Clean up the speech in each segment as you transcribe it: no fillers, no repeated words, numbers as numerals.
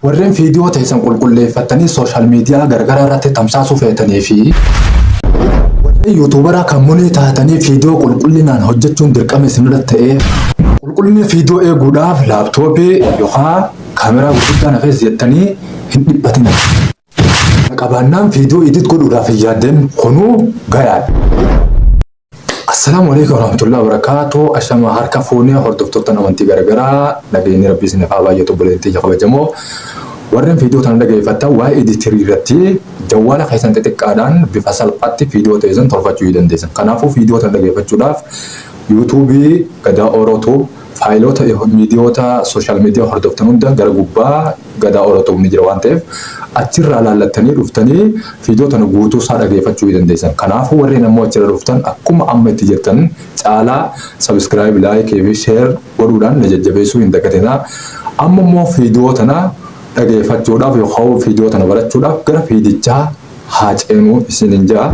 warreen viidiyoo teessan qulqulleeffatanii sooshaal miidiyaa gargaraa irratti tamsaasuu feetanii fi warreen yuutuubaraa kan munii taatanii viidiyoo qulqullinaan hojjechuun dirqama isinirratti ta'ee qulqullina viidiyoo eeguudhaaf laaptooppii yookaan kaameraa gurguddaan hafees jettanii hin dhiphatina. Qabaannaan viidiyoo edit godhuudhaaf yaaddeen kunuu gayaadha. Assalamu alaikum warahmatullahi wabarakatuh. Ashama harka fuunee hordoftoota amantii garagaraa nageenyi rabbii isin haa baay'atu buleetti kabajamoo. Warreen viidiyoo tan dhaggeeffatan waa'ee editirii irratti jawwaala keessan xixiqqaadhaan bifa salphaatti viidiyoo teessan tolfachuu dandeessan. Kanaafuu viidiyoo tan dhaggeeffachuudhaaf yuutuubii Gadaa Orootuu faayilota miidiyoota sooshaal miidiyaa hordoftan hunda gara gubbaa Gadaa Orootuu ni jira waan ta'eef achirraa laallattanii dhuftanii viidiyoo tan guutuu isaa dhaggeeffachuu dandeessan. Kanaafuu warreen ammoo achirra dhuftan akkuma amma itti jirtan caalaa sabiskiraayib, laayikii fi sheer godhuudhaan na jajjabeessuu hin dagatinaa. Amma immoo viidiyoo tana dhaggeeffachuudhaaf yookaan viidiyoo tana barachuudhaaf gara viidichaa haa ceenuu isinin jaa.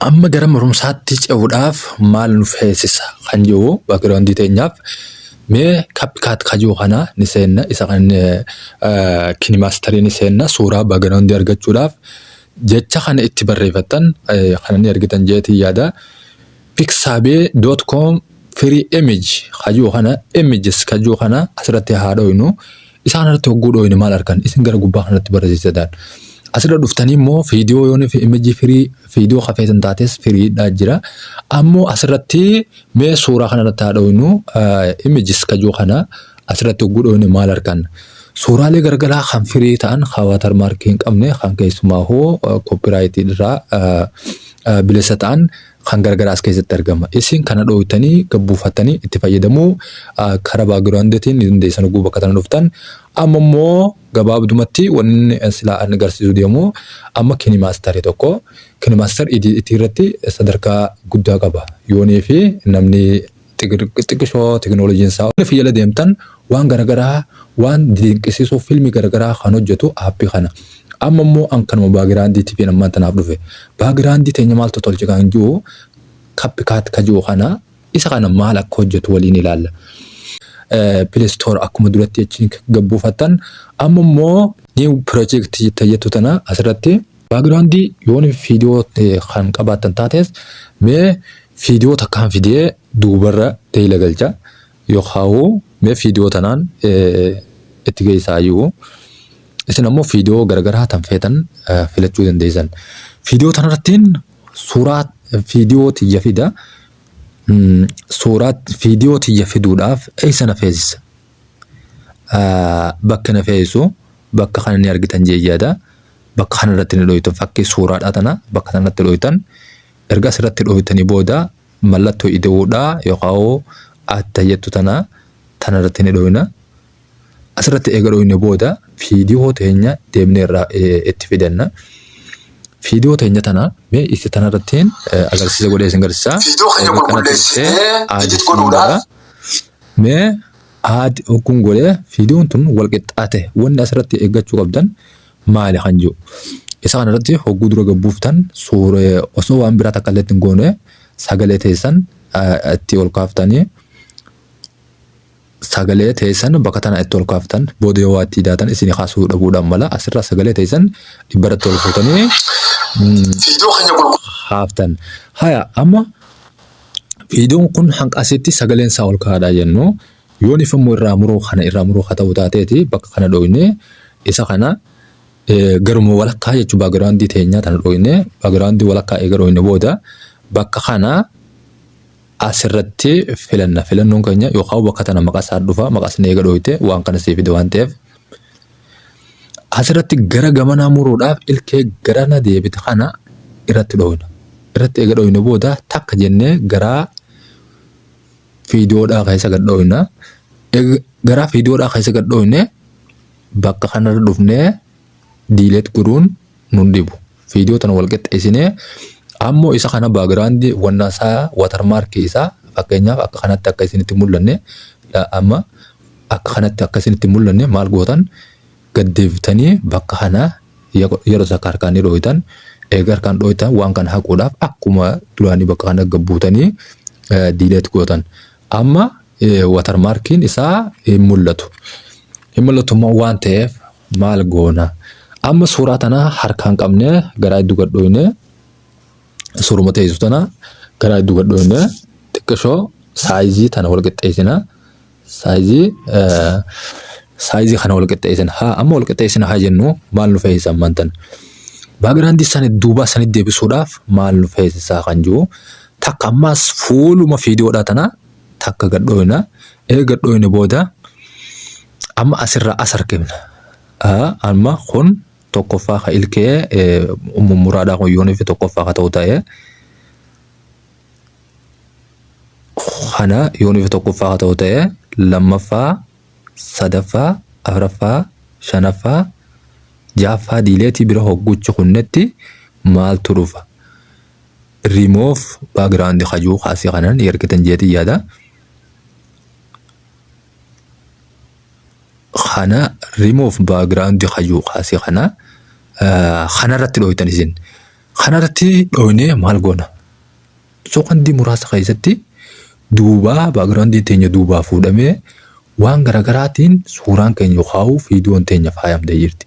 Amma gara barumsaatti ce'uudhaaf maal nu feesisa kan jiru backgroundii teenyaaf mee CapCut kajuu kana ni seenna isa kan KineMaster ni seenna suuraa backgroundii argachuudhaaf jecha kana itti barreeffatan kana ni argitan jeetii yaada pixabay.com free image kajuu kana images kajuu kana asirratti haa dhoynu isaan irratti hogguu dhoynu maal argan isin gara gubbaa kanatti barreessisadaan. Asirra dhuftanii immoo viidiyoo yoon image free viidiyoo hafeetan taates free dha jira. Ammoo asirratti mee suuraa kanarratti haa dhoynu images kajuu kana asirratti hogguu dhoynu maal argan. Suuraalee garagaraa kan free ta'an kan watermark hin qabne kan keessumaa hoo copyright irraa bilisa ta'an kan garagaraa as keessatti argama. Isin kana dhoytanii gabbuufatanii itti fayyadamuu karaa backgroundiitiin ni dandeessan hogguu bakka tana dhuftan. Amma immoo gabaabdumatti wanni silaa ani agarsiisuu deemu amma KineMaster tokko KineMaster irratti sadarkaa guddaa qaba. Yoonii fi namni xiqqishoo teknooloojiin isaa fayyada deemtan waan garagaraa waan dinqisiisoo fiilmii garagaraa kan hojjetu aappii kana. Amma immoo an kanuma baagiraandii TV nammaan tanaaf dhufe. Baagiraandii teenya maaltu tolche kan jiru CapCut kajuu kana isa kana maal akka hojjetu waliin ilaalla. Play Store akkuma duratti achiin gabbuufattan amma immoo new project jettu tana asirratti backgroundii yoon viidiyoo kan qabaatan taates mee viidiyoo takkaan fidee duubarra teeyila galcha yookaan mee viidiyoo tanaan itti geessaayyuu isin ammoo viidiyoo garagaraa tan feetan filachuu dandeessan. Viidiyoo tanarrattiin suuraa viidiyoo tiyya fida. Suuraa viidiyoo tiyya fiduudhaaf eessa na feesisa? Bakka na feesisu bakka kana ni argitan jeeyyaadha. Bakka kanarratti ni dhoytan fakkii suuraadhaa tana bakka kanatti dhoytan erga asirratti dhoytanii booda mallattoo ida'uudhaa yookaan adda jettu tana tanarratti ni dhoyna. Asirratti eega dhoyne booda viidiyoo teenya deemnee irraa itti fidanna. Viidiyoo teenya tana mee isi tanarrattiin agarsiisa godhee isin agarsiisa. Viidiyoo keenya qulqulleessinee edit godhuudhaaf mee aad hogguun godhee viidiyoon tun wal qixxaate wanni asirratti eeggachuu qabdan maali kan jiru. Isa kanarratti hogguu dura gabbuuftan suuraa osoo waan biraa takka illee hin goone sagalee teessan itti ol kaaftanii sagalee teessan bakka tana itti ol kaaftan booda yoo waatti daatan isin kaasuu dhabuudhaan mala asirra sagalee teessan dhibbaratti ol fuutanii viidiyoo keenya haaftan. Haya amma viidiyoon kun hanga asitti sagaleen isaa ol kaa'adhaa jennu yoon ifammoo irraa muruu haa ta'u taateeti bakka kana dhoyne isa kana garuma walakkaa jechuun baagiraandii teenyaa tana dhoyne baagiraandii walakkaa eega dhoyne booda bakka kana asirratti filanna filannoon keenya yookaan bakka tana maqaa isaa dhufa maqaa sana eega dhoyte waan kana siif fide waan ta'eef asirratti gara gamanaa muruudhaaf ilkee garana deebite kana irratti dhoyna. Irratti eega dhoyne booda takka jennee garaa viidiyoodhaa keessa gad dhoyna. Garaa viidiyoodhaa keessa gad dhoyne bakka kanarra dhufnee diileet godhuun nun dhibu. Viidiyoo tana wal qixxeessinee ammoo isa kana baagiraandii wannaasaa watermarkii isaa fakkeenyaaf akka kanatti akka isinitti mul'anne amma akka kanatti akkasinitti mul'anne maal gootan gaddeeftanii bakka kana yeroo takka harkaan dhooytan eegar kan dhooytan waan kan haquudhaaf akkuma duraanii bakka kana gabbuutanii diileet gootan amma watermarkiin isaa hin mul'atu waan ta'eef maal goona amma suuraa tana harkaan qabne garaa iddoo gadhooyne suuruma teessu tana garaa iddoo gadhooyne xiqqashoo saayizii tana wal qixxeessina saayizii kana wal qixxeessina amma wal qixxeessina haa jennu maal nu fayyisa mantan baagiraandii sana duuba sanatti deebisuudhaaf maal nu fayyisa kan jiru takka ammas fuuluma fiidiyoodhaa tana takka gadhooyna gadhooyne booda amma asirraa as harkifna amma kun tokkoffaa ka ilkee muraadhaa kun yoonii fi tokkoffaa ka ta'u ta'e kana yoonii fi tokkoffaa ka ta'u ta'e lammaffaa sadaffaa afuraffaa shanaffaa jaaffaa diileetii bira hogguchi kunnetti maaltu dhufa remove background kajuu kaasii kanan ergitan jeetii yaada kana remove background kajuu kaasii kana kanarratti dhooytan isin kanarratti dhooyne maal goona soqandii muraasa keessatti duubaa background teenya duubaa fuudhamee waan garagaraatiin suuraan keenya yookaan fiidiyoon teenya faayamtee jirti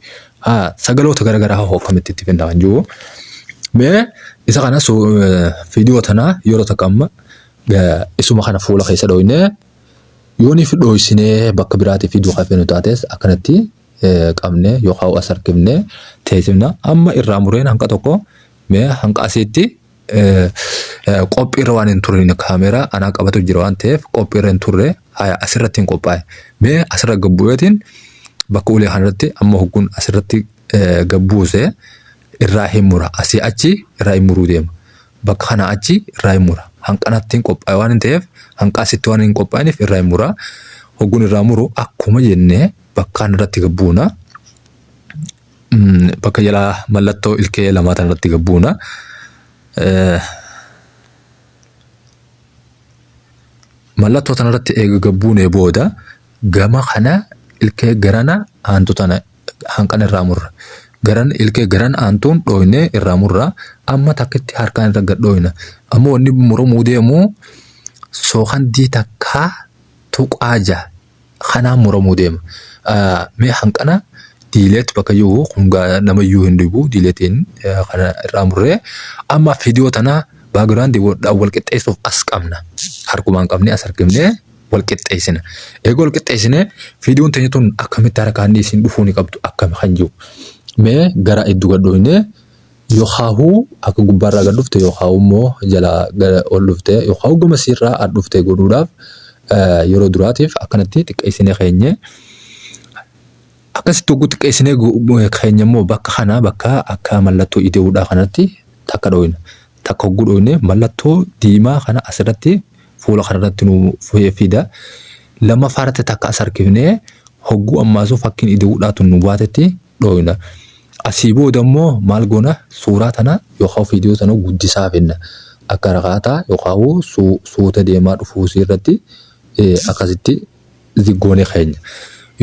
sagaloota garagaraa hokkamitti itti finna kan jiru mee isa kana fiidiyoo tana yeroo takka amma isuma kana fuula keessa dhooyne yoonii fi dhooysinee bakka biraatii fi duukaa feenu taates akkanatti qabne yookaan as harkifne teessifna amma irraa mureen hanqa tokko mee hanqa asitti qophiirra waan hin turre kaameraa anaa qabatu jira waan ta'eef qophiirra hin turre asirratti hin qophaa'e mee asirra gabbu'eetiin bakka ulee kanarratti amma hogguun asirratti gabbuuse irraa hin mura asii achi irraa hin muruu deema bakka kana achi irraa hin mura hanqanatti hin qophaa'e waan hin ta'eef hanqa asitti waan hin qophaa'iniif irraa hin mura hogguun irraa muru akkuma jennee bakka kanarratti gabbuuna bakka jalaa mallattoo ilkee lamaa tanarratti gabbuuna mallattoo tanarratti eega gabbuunee booda gama kana ilkee garana aantu tana hanqana irraa murra garan ilkee garan aantuun dhooyne irraa murra amma takkitti harkaan irra gadhooyna amma wanni muramuu deemu sookandii takkaa tuqaaja kanaan muramuu deema mee hanqana diileet bakka jiru kun namayyuu hin dhibu diileetiin kana irraa murree amma fiidiyoo tana baagiraandii wal qixxeessuuf as qabna harkumaan qabne as harkifnee wal qixxeessina eega wal qixxeessine fiidiyoon teenya tun akkamitti harkaan isin dhufuu ni qabdu akkami kan jiru mee gara iddoo gadhooyne yookaan akka gubbaarraa gad dhufte yookaan immoo jala ol dhufte yookaan gama sirraa ad dhufte godhuudhaaf yeroo duraatiif akkanatti xiqqeessinee keenye akkasitti oguu xiqqeessinee keenya immoo bakka kana bakka akka mallattoo idee'uudhaa kanatti takka dhooyna takka hogguu dhooyne mallattoo diimaa kana asirratti fuula kanarratti nu fida lammaffaarratti takka as harkifnee hogguu ammaasuu fakkiin idee'uudhaatu nu baatetti dhooyna asii booda immoo maal goona suuraa tana yookaan fiidiyoo tana guddisaa finna akka rakaataa yookaan suuta deemaa dhufuusii irratti akkasitti ziggoonee keenya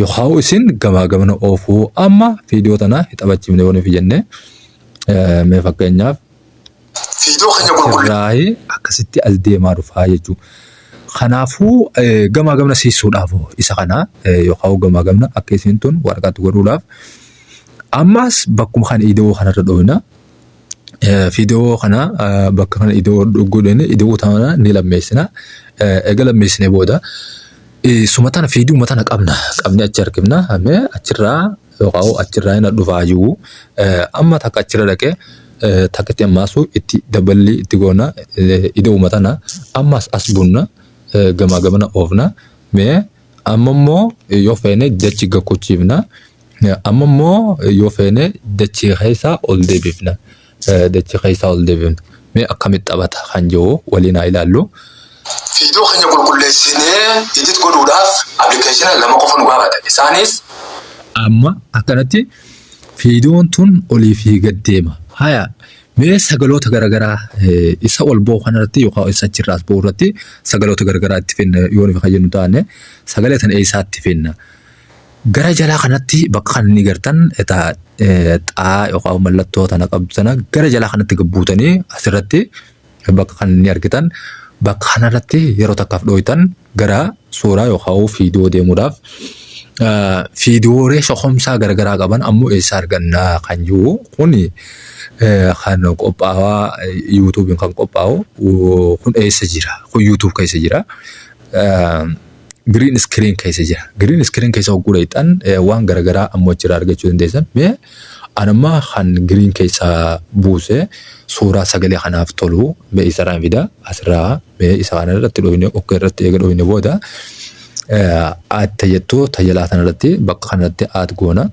yookaan isin gamaa gamana oofuu amma fiidiyoo tana taphachiifne waan jenne mee fakkeenyaaf fiidiyoo keenya gurgurraa akkasitti as deemaa dhufaa jechuudha. Kanaafuu gamaa gamana siisuudhaaf isa kana yookaan gamaa gamana akka isin tun waraqaatti godhuudhaaf ammas bakkuma kana ida'uu kanarra dhooyna fiidiyoo kana bakka kana ida'uu tana ni lammeessina eega lammeessinee booda sumatana fiidiyoo matana qabne achi harkifna amee achirraa yookaan achirraa hin dhufaa jiru amma takka achirra dhaqee takkatti ammaasu itti daballi itti goona ida'uu matana ammas as bunna gamaa gamana oofna mee amma immoo yoo feene dachi gakkochiifna amma immoo yoo feene dachi keessaa ol deebifna mee akkamitti taphata kan jiru waliin haa ilaallu. Fiidiyoo keenya qulqulleessinee edit godhuudhaaf appilikeeshina lama qofa nu gaafata. Isaanis amma akkanatti fiidiyoon tun olii fi gad deema. Haya Mee sagaloota garagaraa isa ol boo kanarratti yookaan isa achirraas boo irratti sagaloota garagaraa itti finna yoo ni fayyadu taane sagalee tan eessaatti finna. Gara jalaa kanatti bakka kan inni gartan xaa yookaan mallattoo tana qabdu sana gara jalaa kanatti gabbuutanii asirratti bakka kan inni argitan bakka kanarratti yeroo takkaaf dhooytan gara suuraa yookaan viidiyoo deemuudhaaf viidiyoolee shokomsaa garagaraa qaban ammoo eessa argannaa kan jiru kuni kan qophaa'aa YouTube kan qophaa'u kun eessa jira kun YouTube keessa jira green screen keessa jira green screen keessa gurguraitan waan garagaraa ammoo jira argachuu dandeessan mee anamma kan green keessa buuse suuraa sagalee kanaaf tolu mee isa raanfida asirraa mee isa kana irratti dhooyne okkee irratti eega dhooyne booda tajaajiltuu tajaajilaa kanarratti bakka kanatti goona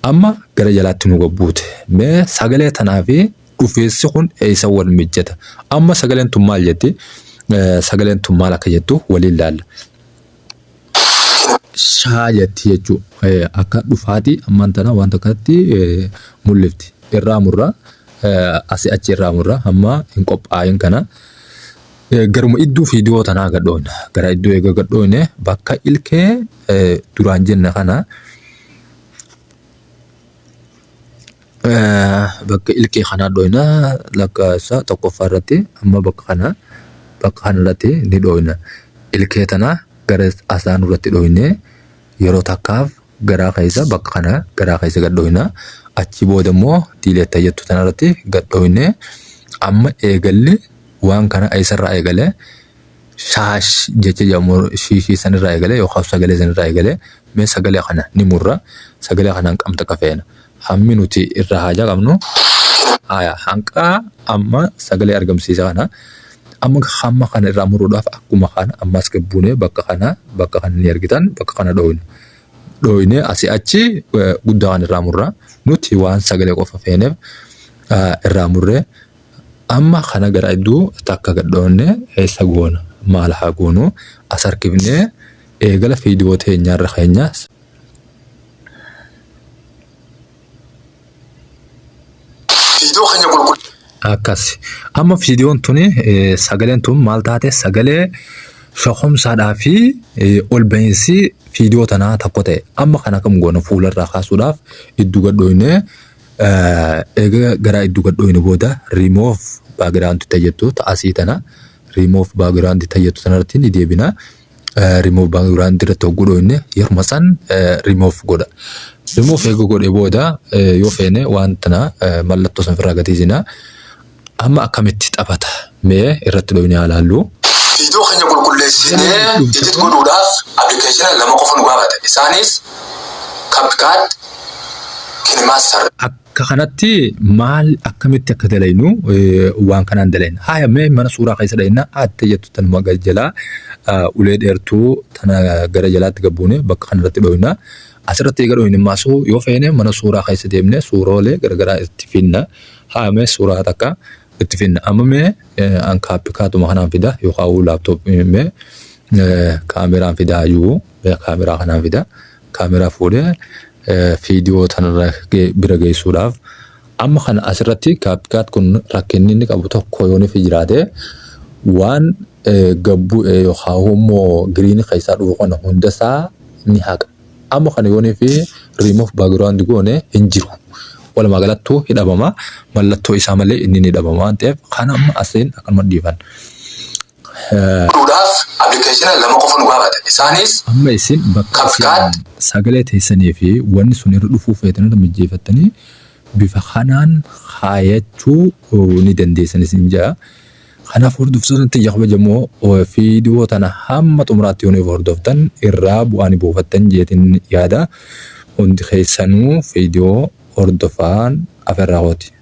amma gara jalaatti nu gabbuute mee sagalee tanaa fi dhufeessi kun eessa wal mijjata amma sagaleen tun maal jetti sagaleen tun maal akka jettu waliin ilaalla. Shaa jetti jechuu akka dhufaati ammaan tana waan tokkotti mul'ifti irraa murraa asii achi irraa murraa amma hin qophaa'in kana. Garuma iddoo viidiyoo tanaa gadhoona gara iddoo eega gadhoone bakka ilkee duraan jenna kana bakka ilkee kanaa dhooyna lakkaasa tokkoffaa irratti amma bakka kanarratti ni dhooyna ilkee tanaa gara asaan irratti dhooyne yeroo takkaaf garaa keessa bakka kana garaa keessa gadhooyna achi booda immoo diileetta jettu tanarratti gadhooyne amma eegalli waan kana eessarraa eegalee shaash jecha jedhamu shiishii sanirraa eegalee yookaan sagalee sanirraa eegalee mee sagalee kana ni murra sagalee kanaan qamta qafeena hammi nuti irraa haajaa qabnu hanqaa amma sagalee argamsiisa kana amma hamma kana irraa muruudhaaf akkuma kana ammas gabbuune bakka kana ni argitan bakka kana dhooyne asii achi guddaa kan irraa murra nuti waan sagalee qofa feeneef irraa murree amma kana gara iddoo takka gadhoonne eessa goona maal haa goonu as harkifne eegala viidiyoo teenyaarra keenyaas akkas amma viidiyoon tuni sagaleen tun maal taate sagalee shokomsaadhaa fi ol bahinsi viidiyoo tanaa tokko ta'e amma kana kam goona fuularraa kaasuudhaaf iddoo gadhoonne eega gara iddoo gadhoonne booda remove background tajaajiltu ta'asii tana remove background tajaajiltu tanarratti ni deebina remove background irratti godhoonne yeruma san remove godha remove eega godhe booda yoo feene waan tana mallattoo san firraa gatiisina amma akkamitti taphata mee irratti dhooyne ilaallu. Viidiyoo keenya qulqulleessinee edit godhuudhaaf appilikeeshina lama qofa nu gaafata isaanis CapCut KineMaster. Akka kanatti maal akkamitti akka dalaynu waan kanaan dalayna haaya mee mana suuraa keessa dalayna atte jettu tan magal jalaa ulee dheertuu tana gara jalaatti gabbuune bakka kanarratti dhooyna asirratti eega dhooyne maasuu yoo feene mana suuraa keessa deemne suuroolee garagaraa itti finna haaya mee suuraa takka itti finna amma mee an CapCutuma kanaan fida yookaan laaptooppii mee kaameraan fidaa jiru kaameraa kanaan fida kaameraa fuudhee viidiyoo tanarra bira geessuudhaaf amma kana asirratti CapCut kun rakkinni inni qabu tokko yoo ni jiraate waan gabbu yookaan immoo green keessaa dhufu kana hundasaa ni haqa amma kana yoo ni remove background goone hin jiru walumaa galattuu hidhabama mallattoo isaa malee inni ni dhabama waan ta'eef kana amma asiin akkanuma dhiifan. Godhuudhaaf appilikeeshina lama qofa nu gaafata isaanis amma isin bakka sagalee teessanii fi wanni sun irra dhufuu feetan mijjeeffattanii bifa kanaan haayachuu ni dandeessan isin jaa. Kanaaf hordoftoonni kabajamoo viidiyoo tana hamma xumuraatti yoo hordoftan irraa bu'aa buufattan jeetiin yaada hundi keessanuu viidiyoo hordofaan afeerraa hooti.